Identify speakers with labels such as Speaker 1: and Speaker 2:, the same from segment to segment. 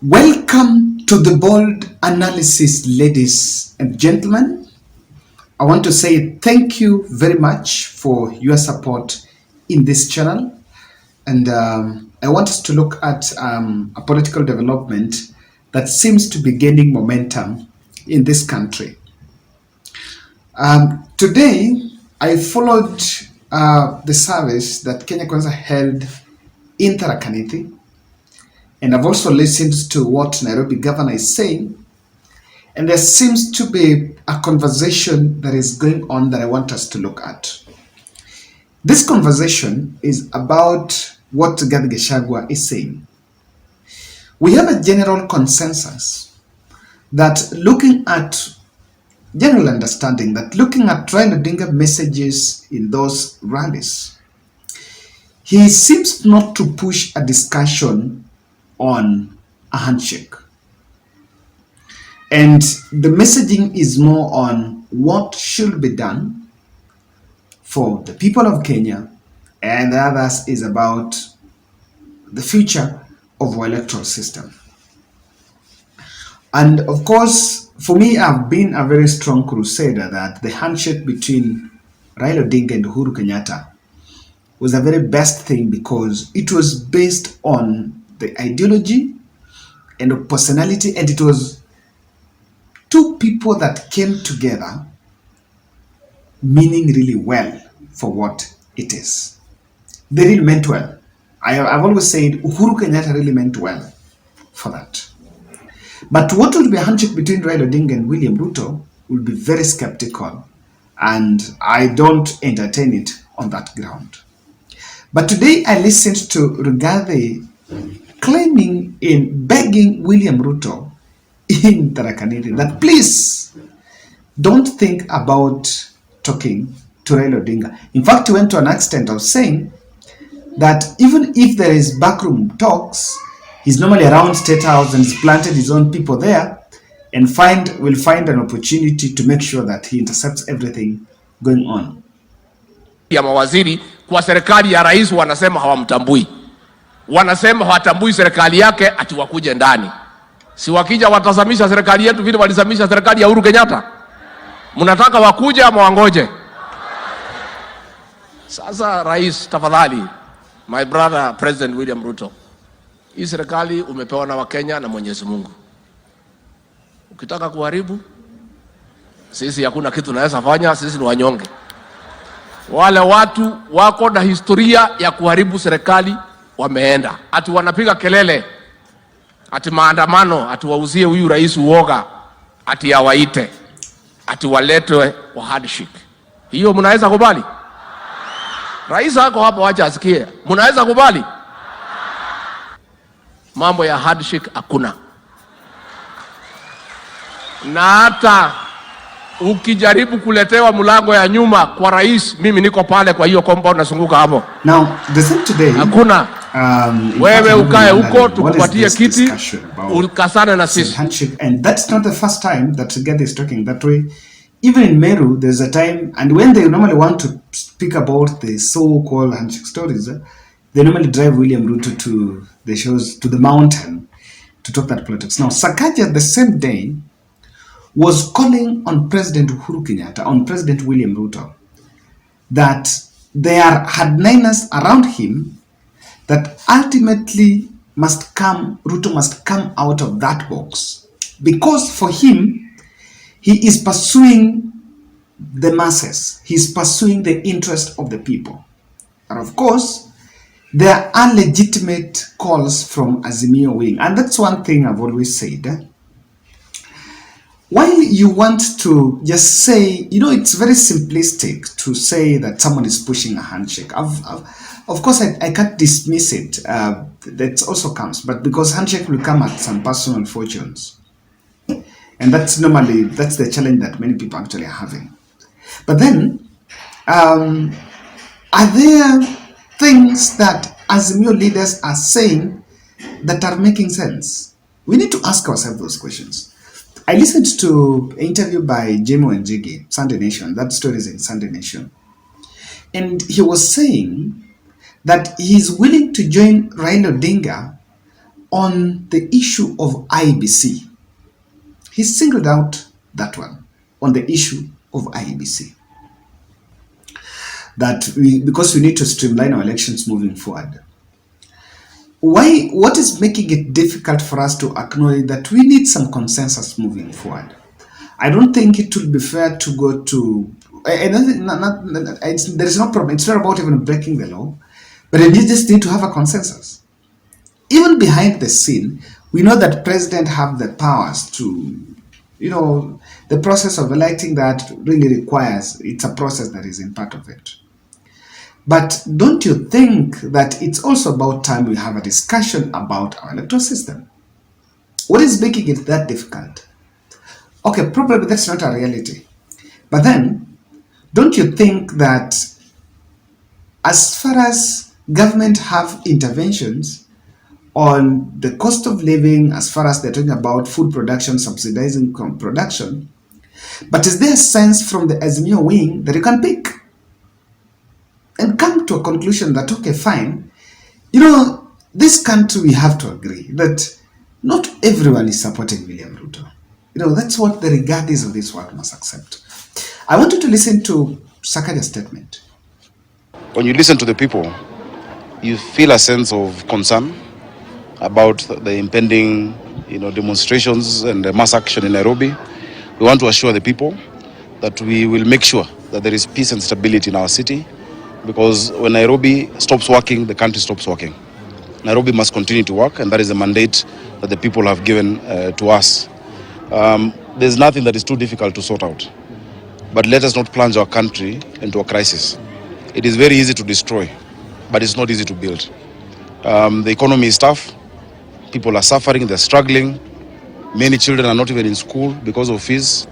Speaker 1: Welcome to the bold analysis, ladies and gentlemen. I want to say thank you very much for your support in this channel. And I want us to look at a political development that seems to be gaining momentum in this country. Today, I followed the service that Kenya Kwanza held in Tharaka Nithi. And I've also listened to what Nairobi governor is saying. And there seems to be a conversation that is going on that I want us to look at. This conversation is about what Rigathi Gachagua is saying. We have a general consensus that looking at general understanding that looking at Raila Odinga messages in those rallies, he seems not to push a discussion on a handshake. And the messaging is more on what should be done for the people of Kenya, and the others is about the future of our electoral system. And of course, for me, I've been a very strong crusader that the handshake between Raila Odinga and Uhuru Kenyatta was the very best thing because it was based on the ideology and the personality, and it was two people that came together meaning really well for what it is. They really meant well. I've always said Uhuru Kenyatta really meant well for that. But what will be a handshake between Raila Odinga and William RUTO will be very skeptical, and I don't entertain it on that ground. But today I listened to Rigathi claiming in begging William RUTO in Tharaka Nithi that please don't think about talking to Raila Odinga. In fact, he went to an extent of saying that even if there is backroom talks, he's normally around State House and he's planted his own people there and will find an opportunity to make sure that he intercepts everything going on.
Speaker 2: Ya mawaziri kwa serikali ya rais wanasema hawamtambui. Wanasema hawatambui serikali yake ati wakuje ndani. Si wakija watazamisha serikali yetu vile walizamisha serikali ya Uhuru Kenyatta? Mnataka wakuje ama wangoje? Sasa rais, tafadhali, my brother President William RUTO, hii serikali umepewa na Wakenya na Mwenyezi Mungu. Ukitaka kuharibu, sisi hakuna kitu naweza fanya, sisi ni wanyonge. Wale watu wako na historia ya kuharibu serikali wameenda. Ati wanapiga kelele, ati maandamano, ati wauzie huyu rais uoga, ati awaite, ati waletwe wa handshake. Hiyo mnaweza kubali? Rais wako hapa, wacha asikie. Mnaweza kubali? Mambo ya handshake hakuna. Na hata ukijaribu kuletewa mlango ya nyuma kwa rais, mimi niko pale kwa hiyo compound nasunguka hapo.
Speaker 1: Now, the thing today,
Speaker 2: hakuna. Wewe ukae huko tukupatie kiti ukasane na sisi.
Speaker 1: And that's not the first time that Rigathi is talking that way. Even in Meru, there's a time, and when they normally want to speak about the so-called handshake stories, they normally drive William RUTO to the shows, to the mountain, to talk that politics. Now, Sakaja the same day was calling on President Uhuru Kenyatta, on President William RUTO, that there are hardliners around him that ultimately RUTO must come out of that box. Because for him, he is pursuing the masses. He's pursuing the interest of the people. And of course, there are legitimate calls from Azimio wing. And that's one thing I've always said. While you want to just say, it's very simplistic to say that someone is pushing a handshake. Of course, I can't dismiss it. That also comes. But because handshake will come at some personal fortunes. And that's the challenge that many people actually are having. But then, are there things that Azimio leaders are saying that are making sense? We need to ask ourselves those questions. I listened to an interview by Jemo and Jiggy, Sunday Nation. That story is in Sunday Nation. And he was saying that he is willing to join Raila Odinga on the issue of IBC. He singled out that one on the issue of IBC. Because we need to streamline our elections moving forward. What is making it difficult for us to acknowledge that we need some consensus moving forward? I don't think it will be fair to go to, there is no problem. It's not about even breaking the law, but we just need to have a consensus. Even behind the scene, we know that president have the powers to, the process of electing that really requires, it's a process that is in part of it. But don't you think that it's also about time we have a discussion about our electoral system? What is making it that difficult? Okay, probably that's not a reality. But then, don't you think that as far as government have interventions on the cost of living, as far as they're talking about food production, subsidizing production, but is there a sense from the Azimio wing that you can pick and come to a conclusion that, okay, fine, this country, we have to agree that not everyone is supporting William Ruto. That's what the regardees of this world must accept. I want you to listen to Sakaja's statement.
Speaker 3: When you listen to the people, you feel a sense of concern about the impending, demonstrations and the mass action in Nairobi. We want to assure the people that we will make sure that there is peace and stability in our city, because when Nairobi stops working, the country stops working. Nairobi must continue to work, and that is the mandate that the people have given to us. There's nothing that is too difficult to sort out. But let us not plunge our country into a crisis. It is very easy to destroy, but it's not easy to build. The economy is tough. People are suffering, they're struggling. Many children are not even in school because of fees.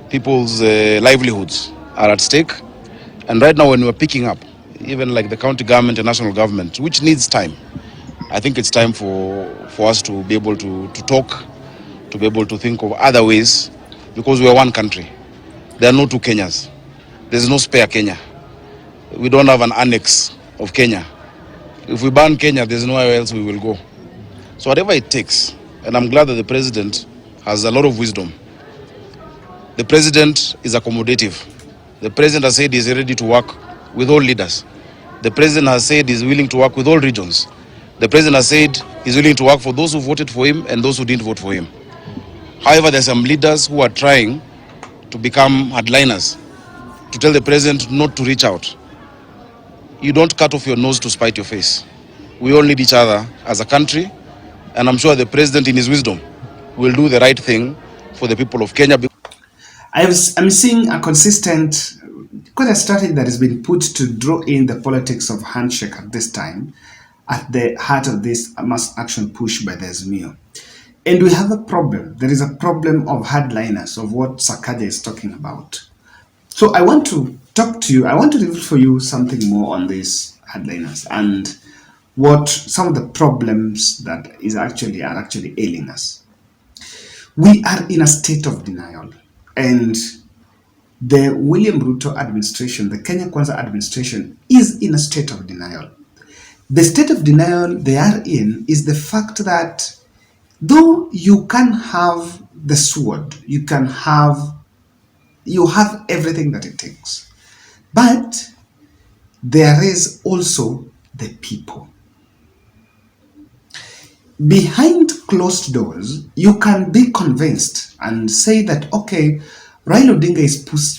Speaker 3: People's livelihoods are at stake. And right now when we're picking up, even like the county government and national government, which needs time, I think it's time for us to be able to talk, to be able to think of other ways, because we are one country. There are no two Kenyas. There's no spare Kenya. We don't have an annex of Kenya. If we ban Kenya, there's nowhere else we will go. So whatever it takes, and I'm glad that the president has a lot of wisdom. The president is accommodative. The president has said he's ready to work with all leaders. The president has said he's willing to work with all regions. The president has said he's willing to work for those who voted for him and those who didn't vote for him. However, there are some leaders who are trying to become hardliners, to tell the president not to reach out. You don't cut off your nose to spite your face. We all need each other as a country, and I'm sure the president in his wisdom will do the right thing for the people of Kenya.
Speaker 1: I'm seeing a consistent, quite a strategy that has been put to draw in the politics of handshake at this time, at the heart of this mass action push by the Azimio. And we have a problem. There is a problem of hardliners, of what Sakaja is talking about. So I want to talk to you, I want to reveal for you something more on these hardliners and what some of the problems that are actually ailing us. We are in a state of denial, and the William Ruto administration, the Kenya Kwanza administration, is in a state of denial. The state of denial they are in is the fact that though you can have the sword, you have everything that it takes, but there is also the people. Behind closed doors, you can be convinced and say that, okay, Raila Odinga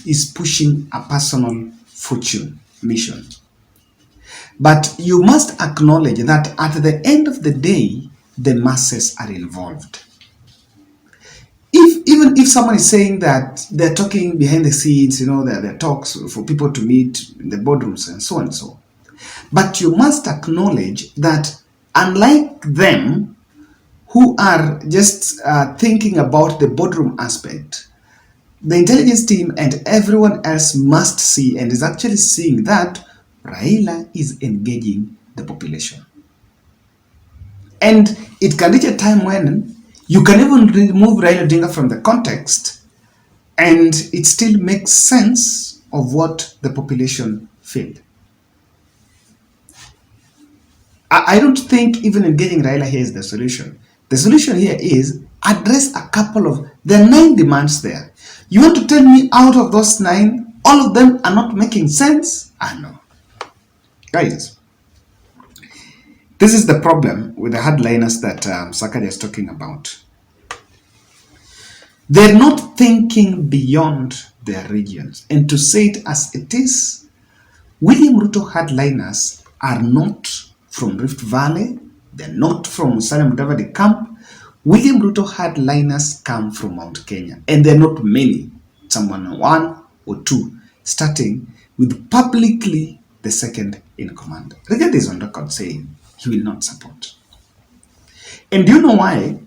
Speaker 1: is pushing a personal fortune mission. But you must acknowledge that at the end of the day, the masses are involved. Even if someone is saying that they're talking behind the scenes, there are talks for people to meet in the boardrooms and so and so. But you must acknowledge that unlike them who are just thinking about the boardroom aspect, the intelligence team and everyone else must see and is actually seeing that Raila is engaging the population. And it can reach a time when you can even remove Raila Odinga from the context and it still makes sense of what the population feel. I don't think even engaging Raila here is the solution. The solution here is address a couple of, there are 9 demands there. You want to tell me out of those 9, all of them are not making sense? No. Guys, this is the problem with the hardliners that Sakaja is talking about. They're not thinking beyond their regions. And to say it as it is, William Ruto hardliners are not from Rift Valley. They're not from Musalia Mudavadi camp. William Ruto hardliners come from Mount Kenya. And they're not many. Someone 1 or 2, starting with publicly the second in command. Rigathi is on record saying he will not support. And do you know why?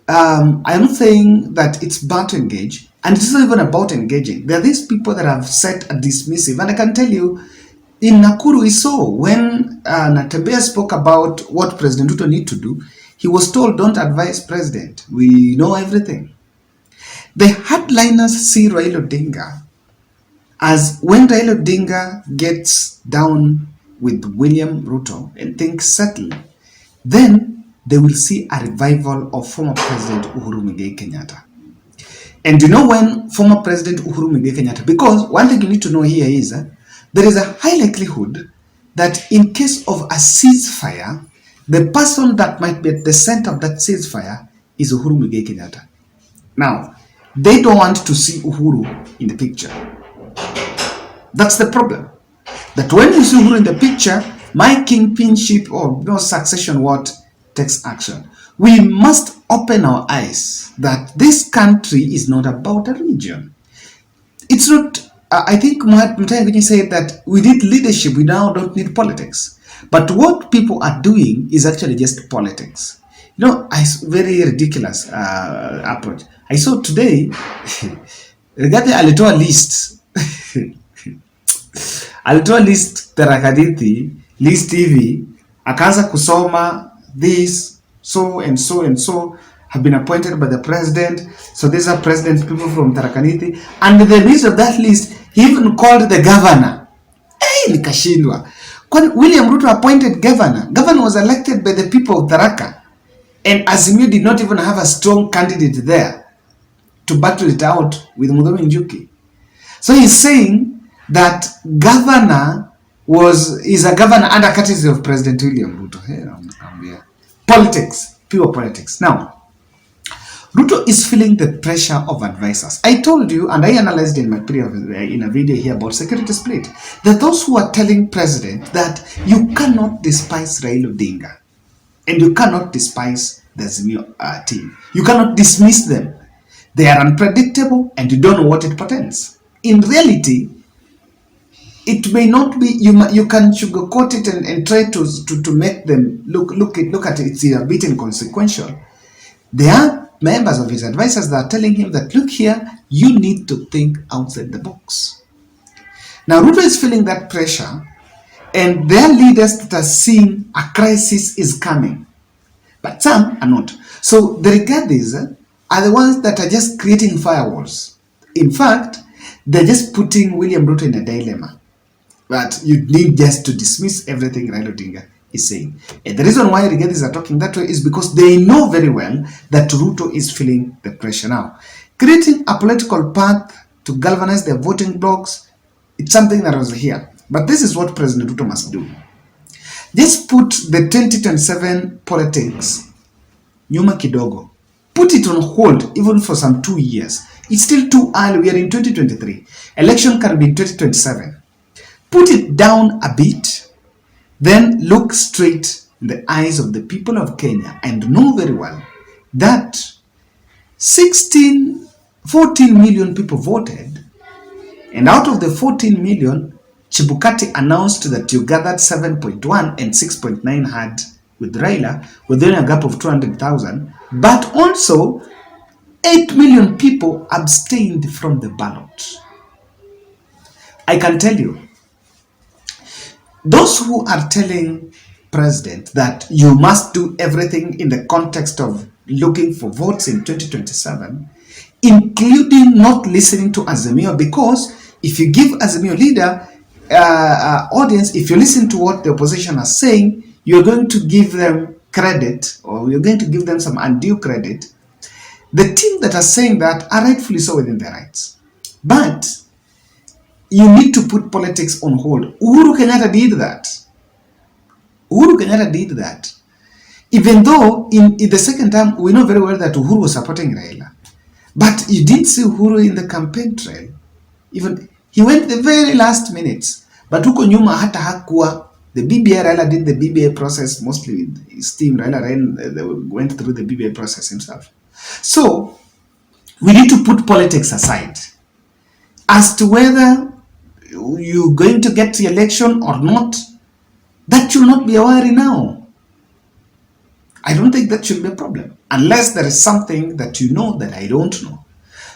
Speaker 1: I'm not saying that it's bad to engage, and it's not even about engaging. There are these people that have set a dismissive, and I can tell you, in Nakuru we saw when Natembeya spoke about what President Ruto need to do, he was told, don't advise President, we know everything. The hardliners see Raila Odinga as when Raila Odinga gets down with William Ruto and things settle, then they will see a revival of former President Uhuru Muigai Kenyatta. And you know when former President Uhuru Muigai Kenyatta, because one thing you need to know here is there is a high likelihood that in case of a ceasefire, the person that might be at the center of that ceasefire is Uhuru Muigai Kenyatta. Now, they don't want to see Uhuru in the picture. That's the problem. That when you see Uhuru in the picture, my kingpinship or succession takes action. We must open our eyes that this country is not about a region. It's not, I think Mtaani said that we need leadership, we now don't need politics. But what people are doing is actually just politics. Very ridiculous approach. I saw today, Rigathi alitoa list. Alitoa list tarakadithi, list hivi, akaanza kusoma this, so and so and so have been appointed by the president. So these are president people from Tharaka-Nithi. And in the midst of that list, he even called the governor. Nikashindwa. When William Ruto appointed governor was elected by the people of Tharaka. And Azimio did not even have a strong candidate there to battle it out with Muthoni Njuki. So he's saying that governor is a governor under courtesy of President William Ruto. Politics, pure politics. Now, Ruto is feeling the pressure of advisors. I told you, and I analyzed in my in a video here about security split, that those who are telling President that you cannot despise Raila Odinga and you cannot despise the Azimio team. You cannot dismiss them. They are unpredictable and you don't know what it portends. In reality, it may not be, you can sugarcoat it and try to make them look at it, it's a bit inconsequential. There are members of his advisors that are telling him that, look here, you need to think outside the box. Now, Ruto is feeling that pressure, and their leaders that are seeing a crisis is coming. But some are not. So the Rigathis are the ones that are just creating firewalls. In fact, they're just putting William Ruto in a dilemma. But you need just to dismiss everything Raila Odinga is saying. And the reason why Rigathis are talking that way is because they know very well that Ruto is feeling the pressure now. Creating a political path to galvanize their voting blocks, it's something that was here. But this is what President Ruto must do. Just put the 2027 politics, nyuma kidogo. Put it on hold even for some 2 years. It's still too early. We are in 2023. Election can be in 2027. Put it down a bit, then look straight in the eyes of the people of Kenya and know very well that 14 million people voted, and out of the 14 million, Chebukati announced that you gathered 7.1 and 6.9 had with Raila, within a gap of 200,000, but also 8 million people abstained from the ballot. I can tell you, those who are telling President that you must do everything in the context of looking for votes in 2027, including not listening to Azimio, because if you give Azimio leader audience, if you listen to what the opposition are saying, you're going to give them credit, or you're going to give them some undue credit. The team that are saying that are rightfully so within their rights. But you need to put politics on hold. Uhuru Kenyatta did that. Uhuru Kenyatta did that. Even though in the second time, we know very well that Uhuru was supporting Raila. But you didn't see Uhuru in the campaign trail. Even he went the very last minutes. But huko nyuma hata hakuwa. The BBA, Raila did the BBA process mostly with his team. Raila went through the BBA process himself. So we need to put politics aside. As to whether you're going to get the election or not, that should not be a worry now. I don't think that should be a problem, unless there is something that you know that I don't know.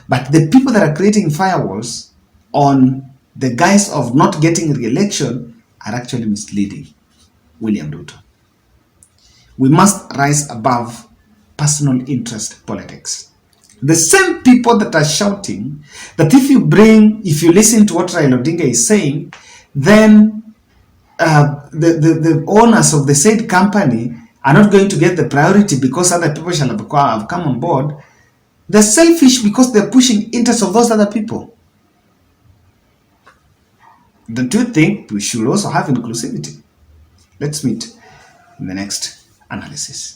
Speaker 1: But the people that are creating firewalls on the guise of not getting re-election are actually misleading William Ruto. We must rise above personal interest politics. The same people that are shouting that if you listen to what Raila Odinga is saying, then the owners of the said company are not going to get the priority because other people shall have come on board. They're selfish because they're pushing interests of those other people. Don't you think we should also have inclusivity? Let's meet in the next analysis.